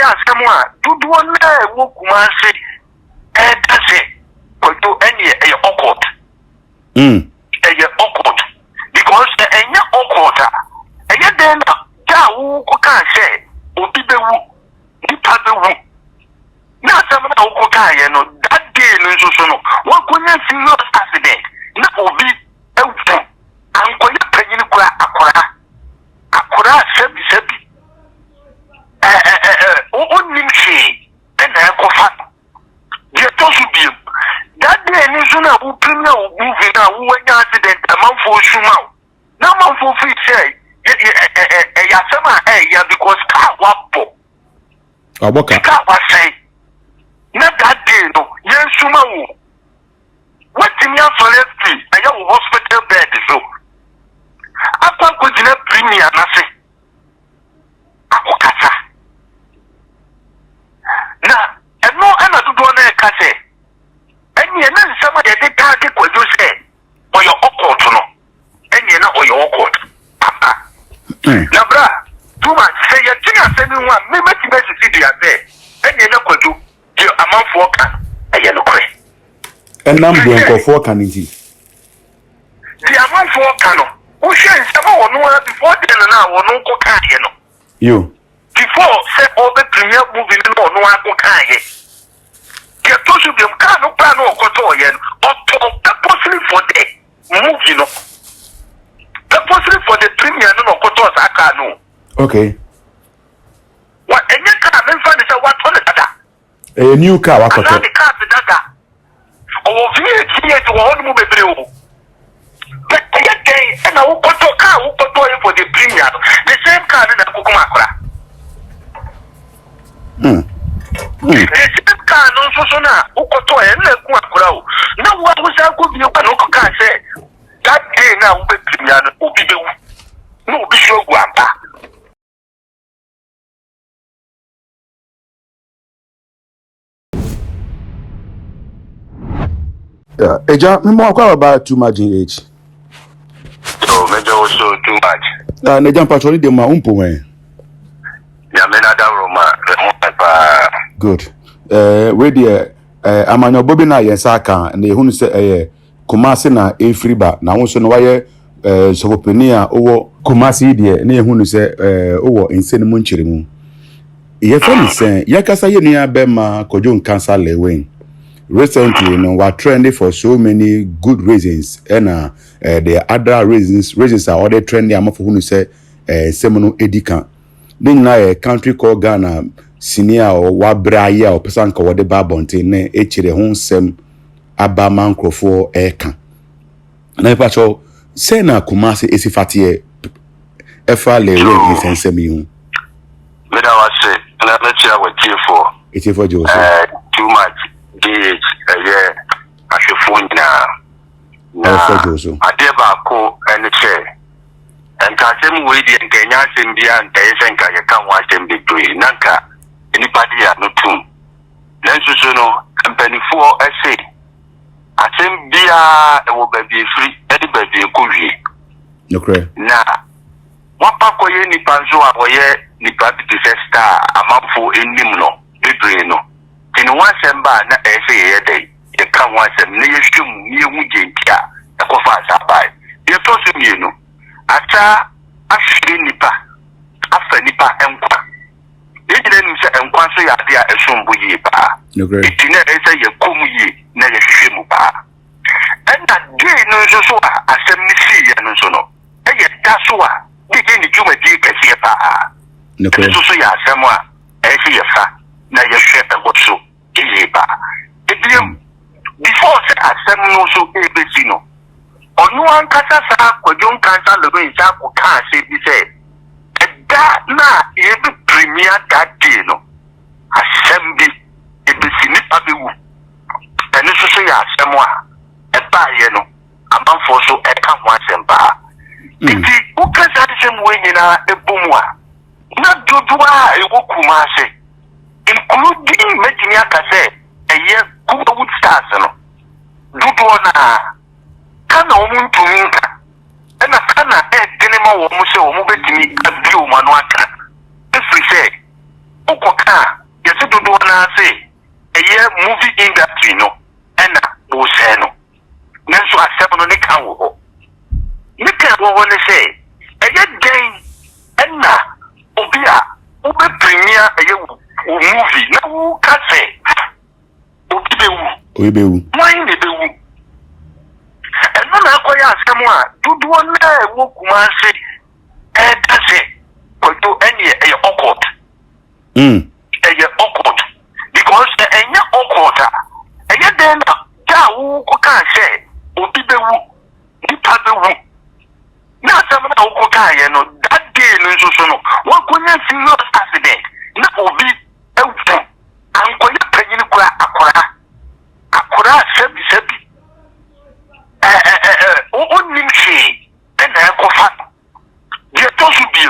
ya asema dudu na wo kuma se dase to any awkward awkward because any awkward eye den ja wo ko ka se obi bewu nipa bewu na asema na wo ko ka ye no that day no so no wo ko nya serious accident na obi ewu anko ya panyin kura akora sebi onimshi and ekofa je to su bi that day ni so na wo premier wo movie na wo nya accident amanfo shuma na amanfo fit say ya sama ya because car wapo aboka car was say na that day no yen shuma wo what me for free aya wo hospital bed so akwa ko dina premier na se akokasa na eno ana dudu na kase enye na nsama de take kwajo se oyo okot no enye na oyo okot na bra tuma se ye tinga se ni wa me meti be sisi dia se enye na kwajo je amanfo ka eye no kore enam de nkofo ka nti di amanfo ka no wo hwe nsama wo no before den na wo no ko ka ye no yo before say all the premier movie no ako kan ye get to should be kan no plan no okoto ye but purposely for the movie no purposely for the premier no okoto aka no okay what any car men find say what on dada a new car wakoto the car dada o vi to won mu bebre o but again and I okoto car okoto for the premier the same car na kokoma akora ese ka no so na ukoto e na ku akura o na wo abusa ko bi o na ko ka se that day na wo be premier no obi bewu no obi shogu amba eja me akwa about too much in age so major also too much na jam patrol de ma umpo wen ya me na da roma good we there amanyo bobi na yensa aka na ehunu se Kumasi na Efriba na won so no waye sopopenia owo Kumasi de na ehunu se owo ensene mu nchiremu ye fani sen yakasa ye nia be ma kojo cancer lewen recently no we trending for so many good reasons and the other reasons are other trending am for hunu se semunu edikan na country called Ghana senior or wabraye or person ka wode ba bonte na echire ho nsem aba mankrofo eka na ipacho say na Kumasi esifate efa lewe nsem yi hu me da wase na lecture with T4 T4 jo too much DH ahwefo na ade ba ko ene che enka sem we di enka nya sem bia nta yese nka ye kan wa sem bedoe nanka anybody ya no tum nanso so no ampanifo ese asem bia e wo ba bi free edi ba bi ko wie okay na wapa ko ye ni panzo a boye ni baby star amamfo enim no bedoe no tini wansem ba na ese ye dai ye kan wansem na ye hwem ni ehu gentia e ko fa sabai ye to so mienu ata afiri nipa afa nipa enkwa ejina nim se enkwa so ya de a esombo yi ba itina ese ye komu yi na ye hwehwe mu ba enda de no so asem ni si ye no so no eye da so a de ni juma di kase ba so ya asem a ese ye fa na ye hwehwe egoso yi ba ebiem before se asem no so ebesi no onu ankasa sa kwajon kansa lebe isa ko ka se bi se da na ye bi premier that day no asem bi ebesi ni abewu eni so ya asem a e ba ye no amanfo so e ka ho asem ba ti o ka sa asem we nyina ebomu a na dodo a e wo Kumasi including making akase eye Kuba Wood Stars no dodo na kana omuntu minka ena kana denema wo mu se wo mu betimi abi o manu aka efri se okoka movie industry no and wo say no nanso asem no ne kan wo ho ne kan wo ne say eye den enna obi a obi premier eye movie na wo ka say obi be wu why ne be wu eno na akoya asem a dudu na wo kuma say that say to any awkward awkward because any awkward eye den na wo ko kan say obi be wu nipa be wu na asem na wo ko kan ye no that day no so no wo ko nya serious accident na obi ewu anko ya panyin kura akora sebi o nimshi na ko fa je to su bi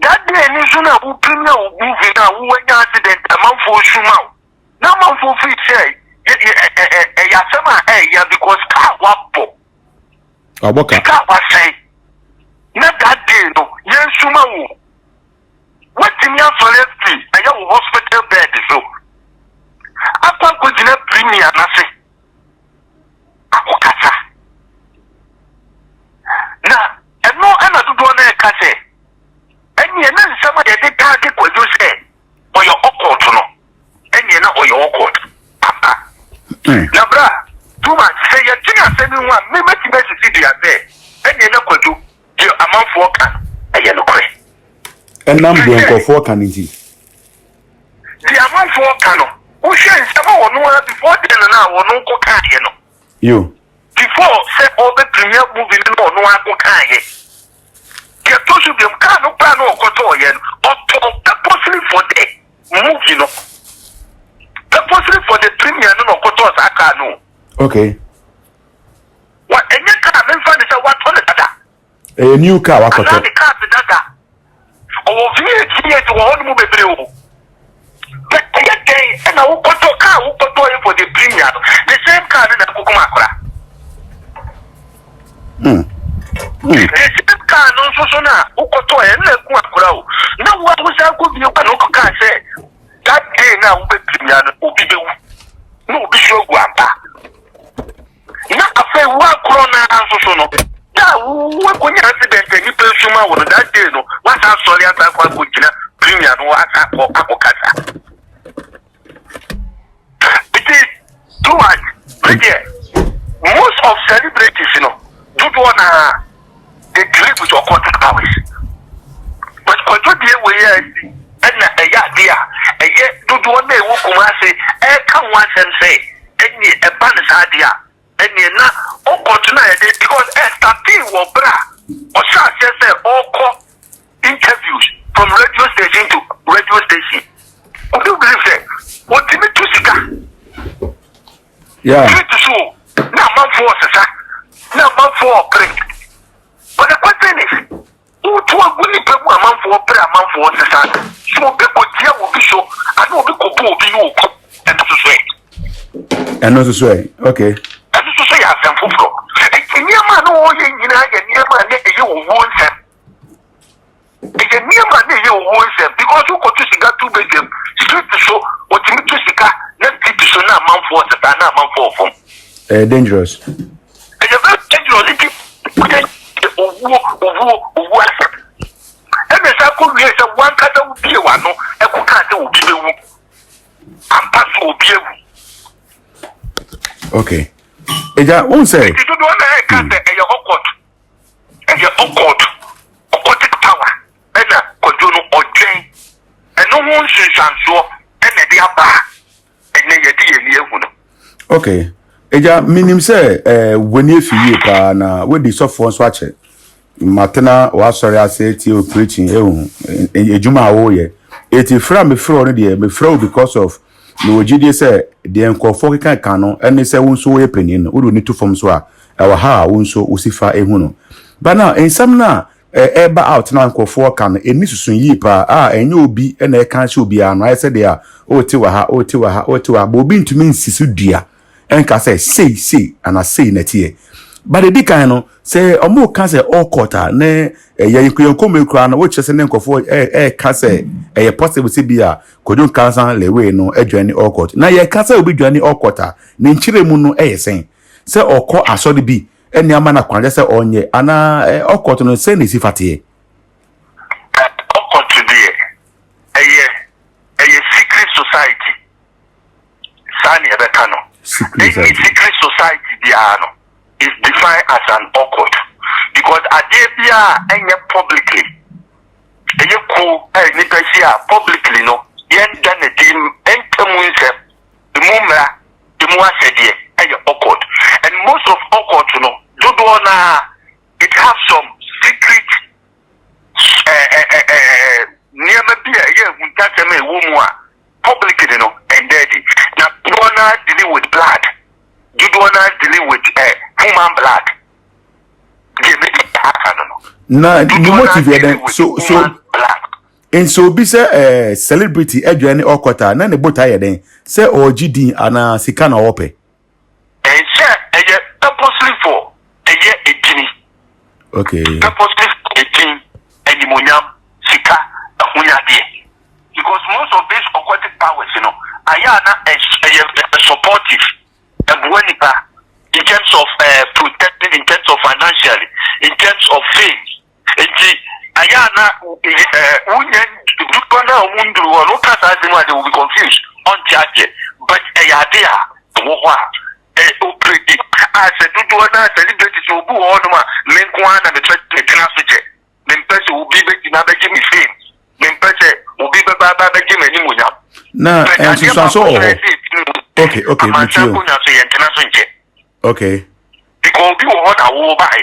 that day ni so na wo premier wo movie na wo nya accident amanfo shuma na amanfo fit say ya sama ya because car wapo aboka car was say na that day no yen shuma wo what in your solitary aya wo hospital bed so akwa ko dina premier na se akokata na eno ana dudu na ka se enye na nsama de ka ke kwajo se oyo okot no enye na oyo okot na bra tuma se ye tinga se ni wa me meti be si dia se enye na kwajo je amanfo ka eye no kre enam de nkofo ka nti di amanfo ka no o hwe nsama wono before den na wono ko ka ye no yo before say all the premier movie no no ako kan ye ke to su bi mka no pa no okoto ye no purposely for the movie no purposely for the premier no okoto aka no okay wa enye ka me fa ni say what on dada a new car wakoto the car dada o vi to won mu bebre o but ye day na okoto car okoto for the premier no the same car na kokoma akora the car no so na ukoto e na ku akora o na wo abusa ko bi o na ko ka say that day na wo be premier no obi be wu no obi so gu amba na afa wo akoro na so no da wo ko nya accident ni pe suma wo that day no wa sa sorry ata kwa ko gina premier no aka ko akokasa it is too much most of celebrities you know do wanna they live with your contact powers. But control the way and a yadia, a yet do one day who come and say, come once and say, any a banis idea, and you're not all continue because as starting or bra or such as all call interviews from radio station to radio station. What do you believe that? What do you mean to see? yeah to show now man for now man for break. But the question is, who to a good people a man for a prayer man for so people here will be so I know people will be you and to say. and also say okay And to say I am for and near man no in near man you won't have. It's a near man you won't have because you got to see that 2 bedroom street to show what you need to see that let people so now man for the man for dangerous. It's a very dangerous one cat will be one, a cook will be the okay eja won say you don't want to cut a awkward and your awkward power and a coduno or drain and no one should so and a dear bar and then you okay eja minim say when you feel pa na we the soft one swatch matena wa sorry ase ti o preaching ejuma wo ye eti fra me fra no de me fra because of no ogide say de enkofo kan no ene say won so we panin no wo ni to form so a wa ha won so osifa ehu no ba na ensam na eba out na enkofo kan eni susun yi pa enye obi na e kan se obi a no I said there o ti wa ha bo obi ntumi nsisu dua enka say say and I say na tie but the dikano say omo can say all quarter ne ye yankom kura na wo chese ne nkofo ka say possible say bia kodun kansan lewe no adwani all quarter na ye ka say obi dwani all quarter ne nchire mu no sen say okọ asode bi eni ama na kwanje say onye ana all quarter no say ne sifate all quarter bi secret society sani ebeka no secret society biano is defined as an occult because adebia enye publicly enye ko ni pesia publicly no yen dan dim entemunse the mumra the muasede enye occult and most of occult no do na it have some secret niema bia ye huntaseme ewomu a publicly no ended na do dealing with blood. You do not dealing with human blood. Na the motive then so and so be say celebrity edwani okota na ne bota then say ogidi ana sika na ope and say purposely for year 18 okay purposely 18 animonium sika ahunya de because most of these occultic powers ayana supportive in terms of protecting, in terms of financially, in terms of faith. Ayana they will be confused on charge. But Ayadea operating as a Duduana celebrity to who on Menkwana the transfer. Members will be another Jimmy fame. Members will be Baba Jimmy Nimunya. Na so okay okay because you want a war by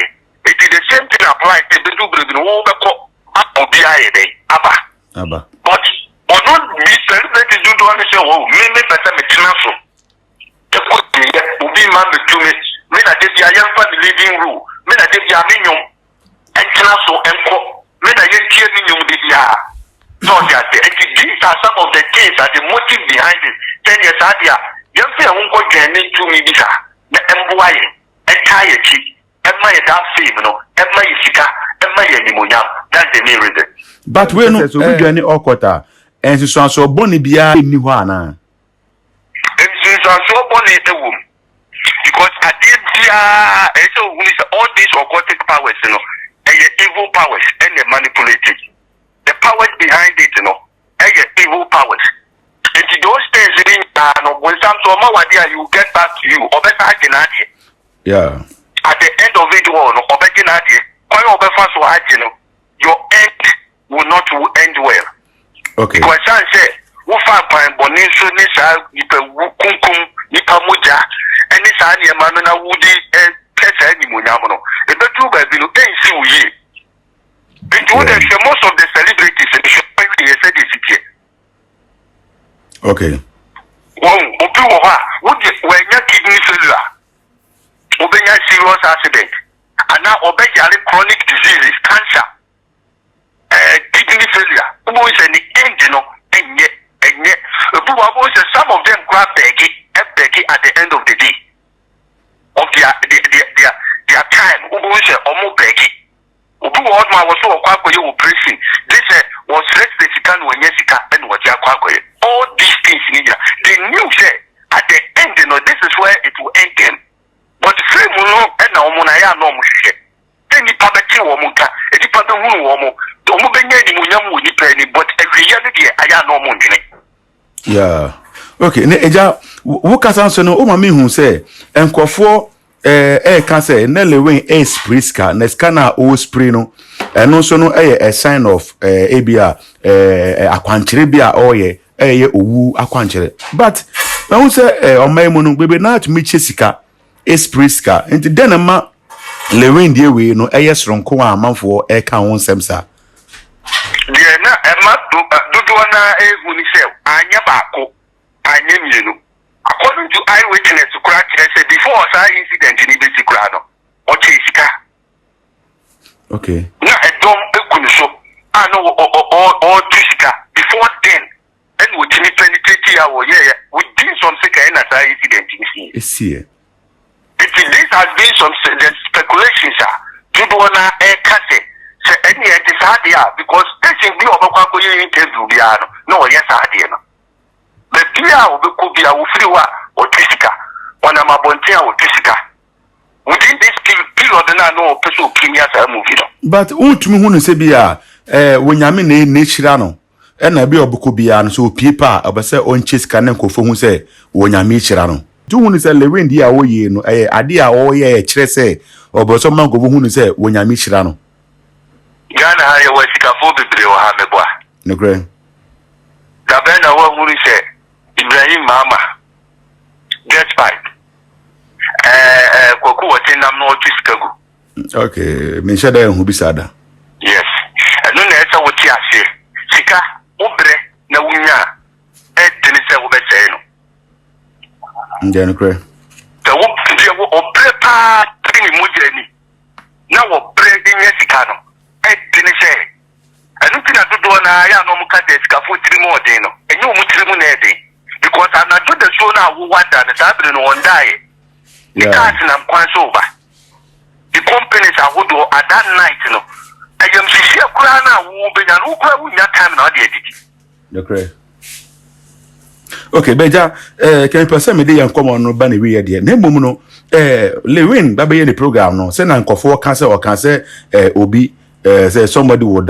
it is the same thing applies to the two war Abba but not be celebrated you don't understand maybe better me the will be man to me when I did the young family living room when I did the aminium and transfer and when I didn't hear me no, these are some of the things that the motive behind it. 10 years earlier, you feel uncle Jenny to me, Bisa, the MBY, entire chief, and my that fame, and my Sika, and my Animonia. That's the main reason. But we know so we journey Okota, and so Bonnie Bia in Niwana. And so Bonnie the womb. Because I did all these occultic powers, and evil powers, and they manipulated. The powers behind it, evil powers. And those things when some you get back to you, or better yeah. At the end of it, your end will not end well. Okay. Because I say, Wufa Boniso Nisa, Nipa Nipa Muja, and this Ania Mamma Woody and Pesa Nimunamano. The two baby, see we. Most of the celebrities said this. Okay. When your kidney failure, obey a serious accident, and now obey chronic diseases, cancer, kidney failure, who is an end, and yet, some of them grab Becky at the end of the day of their time, who is almost Becky. Obu Odma was so kwakoye pressing. This was less the Sikan when Yesika and what Yakwakoye. All these things in India. They knew at the end, this is where it will end them. But the same and now Munaya no Mushi. Then the Pabati Womuka, a Dipata Womo, the Mubenya Munyam would depend, but every year I no Mundine. Yeah. Okay, Eja, Wukasan no Omami who say, and Kwafo. Can say Nelly Spriska, Nescana o Sprino, and also no a sign of ABR, a quantribia or ye, wu a quantre. But I won't say on my mono, baby, not me Jessica, Spriska, and then a ma Lewin dear we no a yes from Koa man for a count Semsa. Dear, not a mat do one a I never I name you. According to eyewitness to crack, before that incident in Ibisi Grano or Jessica. Okay. Now, I don't know. I know or Jessica before then, and within 20 hours, we did some second incident in here. It's here. This has been some na kase se any decided because station be obakwa ye interview bia no yes ade no the bia obekọ bia wo free wa otisika wana mabontia otisika within this period na no person kimia sa movie no but untumi hu no se bia wonyame na nature no na bia obekọ bia no so opipa obese onchesika na nkofo hu se wonyame chira no do hu no se Lewin dia wo ye no ade a wo ye kire se oboso man nkofo hu no se wonyame chira no Ghana ha ye wasika fo bebre wo ha meboa no gre da be na wo hu ni se Ibrahim Mama get fight koku wotinam no twisikagu okay me shada hu bisada yes enu na esa woti ase sika obre na wunya edini se wo bese no no gre da wo obre pa tini mujeni na wo bre dinye sika no edini se enu tina dodo na ya no muka de sika fo tiri mo odin no enye mu tiri mu na edin because ana do the show na wo wada na sabiri no on die because na kwanso over the companies are would at that night no I am see kura na wo be na wo kura wo nya time na de edidi okay okay beja can person me dey yankomo no ba na wi ye de na mmom no Lewin ba be ye the program no say na nkofo kan say obi say somebody will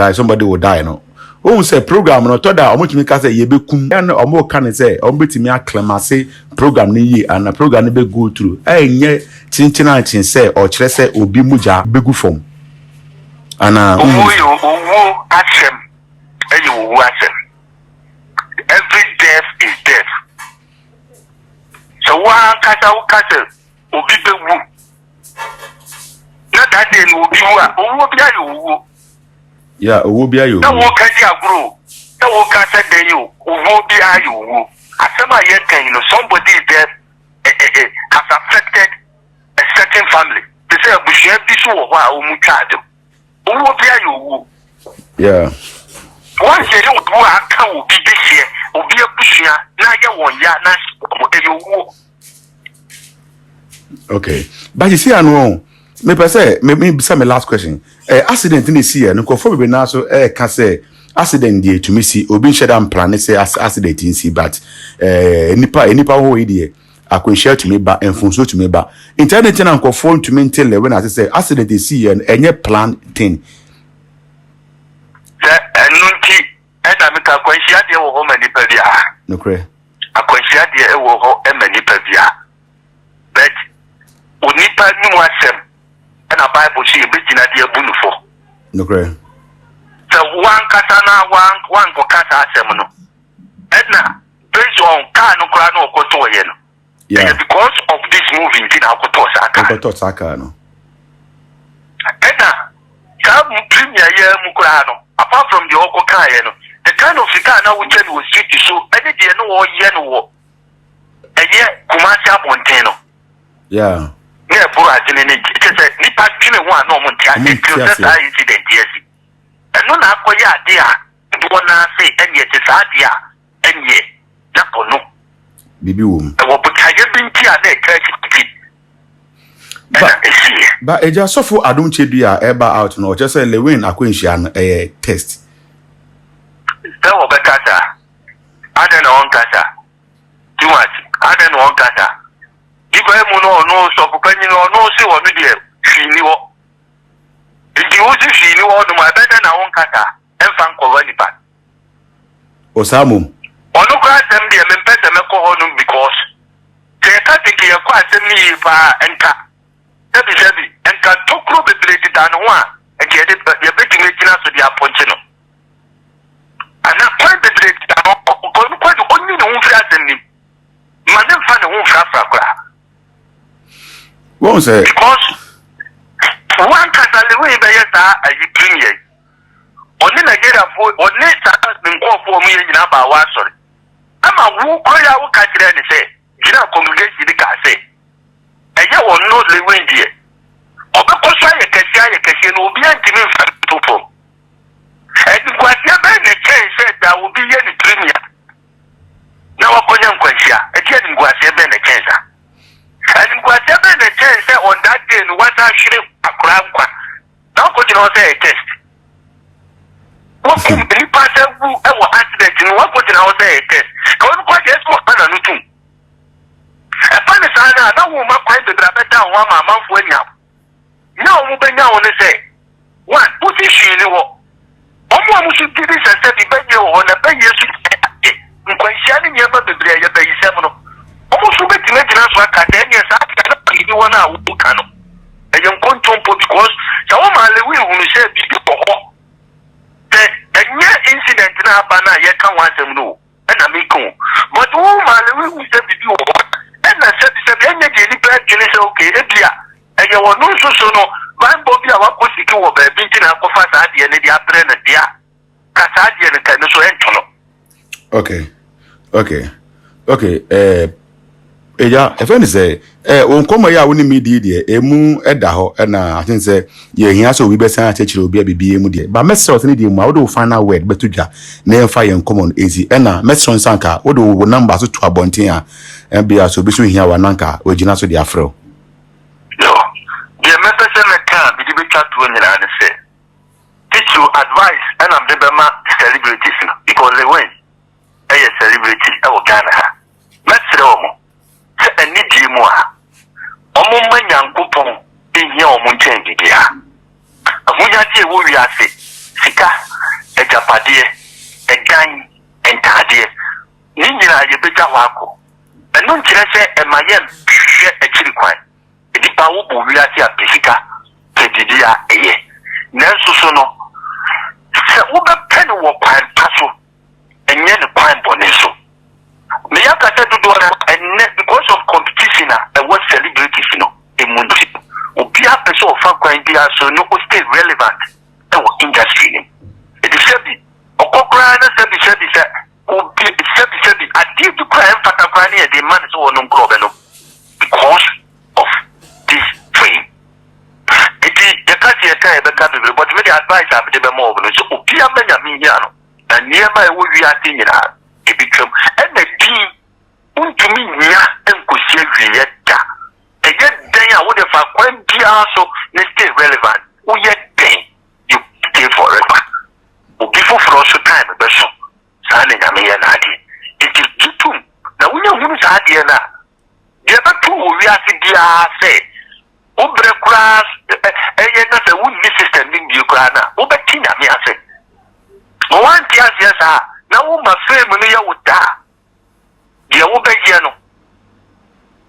die no o say program no to da omotimi ka say ye bekum na omo kan say ombetimi acclimate program ni yi and program ni be go through enye chinchina chin say o kire say obi muja begu form ana owo achem owo achem every death is death so one kasa obi bewu na that day no obi wa owo bia yo yeah owo bia yo na wo ka di agro na wo ka say dey yo owo bia yo asema ye kan you know somebody is there has affected a certain family they say abushia bi so wo ha o mu twade owo bia yo yeah one say you do aka obi bi hie obi abushia na ye won ya na yo okay but you see anu me per say me say my last question accident in the sea no for be na so can say accident dey to me see obi share am plan say accident in see but nipa ho e dey akwenshare to me ba enfunso to me ba internet na nkofo to me tell when I say accident dey see and enye plan thing enunti eda me ka akwenshare dey wo ho manipa bia no kre akwenshare dey wo ho manipa bia but onipa ni mo asem na Bible say ebegina dey abunufo no kre so one kasa na one go kasa asem no edna based on car no kra no okoto ye no yeah because of this movie in okoto saka no edna some premier ye mu kra no apart from the oko car ye no the kind of car na we tell was street so any dey no wo ye no wo eye Kumasi Abonten no yeah ne buru ajene ne kete nipa twene ho a no mo ntia incident yes eno na akoye ade a ndo na se enye te sa ade a enye na kono bibi wo wo butaye binti a na ekaki ba eja sofo adonche bia eba out no just say Lewin akwenhia no test da wo bekata ada na on kata tiwati ada na on kata Ibrahim no so pupanyi no si wo no de fini wo ndi wo si fini wo no ma beda na won kata emfa nkowa nipa Osamu onu kwa asem de me pese me ko ho no because te ka tiki ye kwa asem ni pa enka sebi enka tokro bebredi da no a enke de ye betime kina so de aponche no ana kwa bebredi da no ko kwa de onni no ho fira asem ni ma ne fa ne ho fira kwa won't say because one kasa le we be yesa ayi premier oni Nigeria fo oni sa nkofo mu ye nyina ba wa sorry ama wo koya wo ka kire ni say gina congregation di ka say eye won no le we die obeko so ye kesi no obi antimi mfa tofo edi kwase be ne chen say da obi ye ni premier na wakonya nkwansia edi edi kwase be ne chen sa and kwase be ne chen say on that day no wasa hwere akura nkwa now say a test. What can be passed over accident in what put now say a test? Come quite just what I know too. A funny sign, I woman quite the better one month when you have. Now, we now want to say, one, what is she in the war? Almost should do this and say, the on a penny, questioning your mother, your baby seminal. Almost to make the maintenance work at 10 years after anyone out who can. And you're going to put because your woman will say, before the near incident in Abana, yet can want them know, and I make home. But woman will say, before, and I said, energy, okay, and you will not so no. My Bobby, I was seeking over a beating up of us at the end of the afternoon, and dear Cassadi and the Okay. Yeah, if any say, on come ya woni media, emu edaho, and I think say, yeah, so we best church will be a BB. But message any day, my final word, but to ja, name fire and common easy, and message Sanka, what do numbers to a bontia, and be so be soon here, Wananka, or Ginaso the Afro. The message in the car, we did chat to any and say, teach you advice, and I'm the Bema celebrities because they win. A celebrity, I will Ghana. Let's say, say, a need you more. Omo young coupon in your mountain, dear. A Muyaji will be a Sika, a Japadi, a gang, and Tadia. Ninja, you better wako. And don't say, a Mayan, a chili quine. The power of reality of Pisica, Petidia, a Nelsono. Say, Uber Penny walk and passo, and yet the pine boneso. May I say to do and because of competition, I was celebrating, a mundi. Upia person of Franquindia, so no stay relevant, and was industry. It is said, a cockrana said, will be said, I did to cry and Fatacrani, the man is all no problem because of this dream. It is the country but many advice have been more than so. Upia Benjaminiano, and nearby would be a thing in her. It became and the team to me and could say Vieta. And yet, then I would have found quite be also stay relevant. Oh, yet, then you stay forever. Before for also time, but so, Sanning a me and Adi. It is too. Now, we know who's Adiana. The other two we are say, Ubre Crass, and not a wounded system in Ukraine. Ubetina, me, I say. One yes, now my family would die. The Ubegiano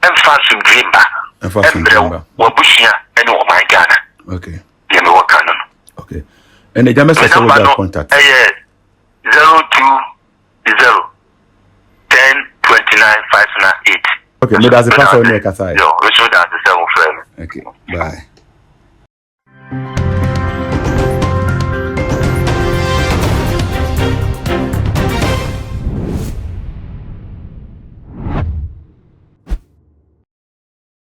and Fansum Dreamer and Fansum Wabushia and oh my Ghana. Okay. You know what canon. Okay. And the James number contact 020 10 29 598. Okay, no, that's the password. No, we should have the 7 friend. Okay, bye.